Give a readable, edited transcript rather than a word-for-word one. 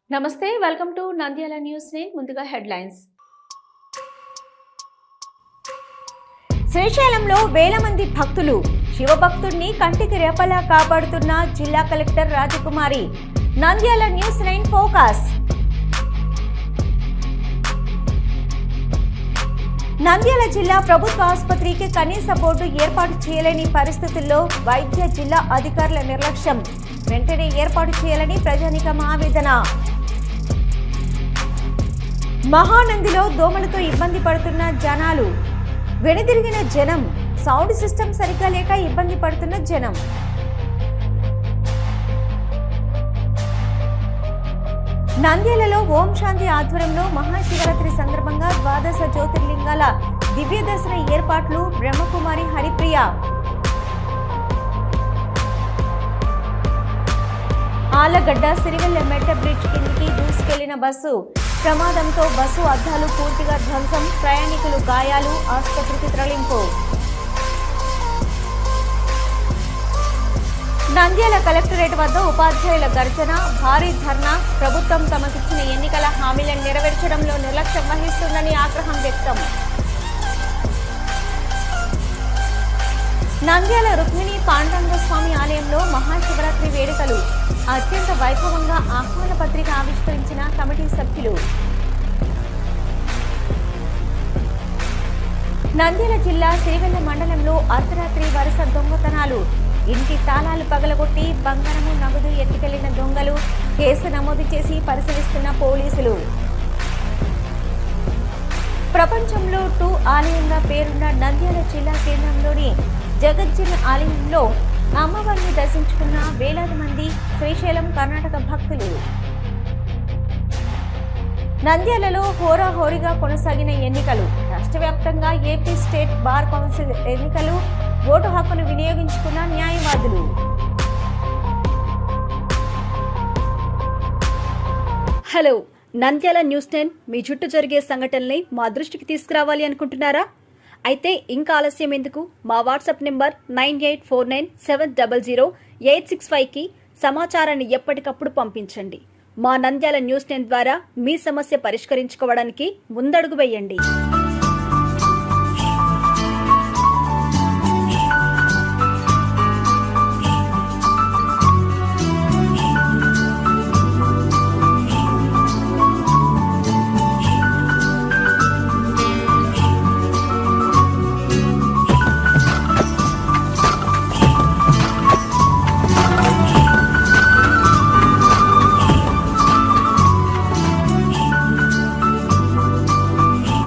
నమస్తే, welcome to Nandyal news. ముందుగా headlines. శ్రీశైలంలో వేల మంది భక్తులు. శివభక్తుడిని కంటికి రెప్పలా కాపాడుతున్న జిల్లా collector Rajakumari. Nandyal news 9 focus. Nandyal జిల్లా ప్రభుత్వ ఆసుపత్రికి కనీస బోర్డు ఏర్పాటు చేయలేని పరిస్థితుల్లో వైద్య జిల్లా అధికారుల నిర్లక్ష్యం. వెంటనే ఏర్పాటు చేయాలని ప్రజానీకం ఆవేదన. మహానందిలో దోమలతో ఇబ్బంది పడుతున్న జనాలు. వెనుదిరిగిన జనం. సౌండ్ సిస్టమ్ సరిగ్గా లేక ఇబ్బంది పడుతున్న జనం. నంద్యాలలో ఓం శాంతి ఆధ్వర్యంలో మహాశివరాత్రి సందర్భంగా 12 జ్యోతిర్లింగాల దివ్య దర్శన ఏర్పాట్లు. బ్రహ్మకుమారి హరిప్రియ. ఆలగడ్డ సిరివెల్ల మెట్ట బ్రిడ్జ్ కిందికి దూసుకెళ్లిన బస్సు. ప్రమాదంతో బస్సు అద్దాలు పూర్తిగా ధ్వంసం. ప్రయాణికులు గాయాలు. ఆసుపత్రికి తరలింపు. నంద్యాల కలెక్టరేట్ వద్ద ఉపాధ్యాయుల గర్జన. భారీ ధర్నా. ప్రభుత్వం తమకిచ్చిన ఎన్నికల హామీలను నెరవేర్చడంలో నిర్లక్ష్యం వహిస్తుందని ఆగ్రహం వ్యక్తం. నంద్యాల రుక్మిణి పాండురంగ స్వామి ఆలయంలో మహాశివరాత్రి వేడుకలు. అత్యంత వైభవంగా ఆహ్వాన పత్రిక ఆవిష్కరించిన కమిటీ సభ్యులు. నంద్యాల జిల్లా సిరివెల్ల మండలంలో అర్ధరాత్రి వరుస దొంగతనాలు. ఇంటి తాళాలు పగలగొట్టి బంగారము నగదు ఎత్తుకెళ్లిన దొంగలు. కేసు నమోదు చేసి పరిశీలిస్తున్న పోలీసులు. ప్రపంచంలో 2 ఆలయంగా పేరున్న నంద్యాల జిల్లా కేంద్రంలోని జగజ్జన ఆలయంలో అమ్మవారిని దర్శించుకున్న వేలాది మంది శ్రీశైలం కర్ణాటక భక్తులు. నంద్యాలలో హోరాహోరీగా కొనసాగిన ఎన్నికలు. రాష్ట్ర వ్యాప్తంగా ఏపీ స్టేట్ బార్ కౌన్సిల్ ఎన్నికలు. ఓటు హక్కును వినియోగించుకున్న న్యాయవాదులు. హలో, నంద్యాల న్యూస్ 10 మీ చుట్టూ జరిగే సంఘటనల్ని మా దృష్టికి తీసుకురావాలి అనుకుంటున్నారా? అయితే ఇంకా ఆలస్యం ఎందుకు? మా వాట్సాప్ నెంబర్ 9849700865కి సమాచారాన్ని ఎప్పటికప్పుడు పంపించండి. మా నంద్యాల న్యూస్ 10 ద్వారా మీ సమస్య పరిష్కరించుకోవడానికి ముందడుగు వేయండి.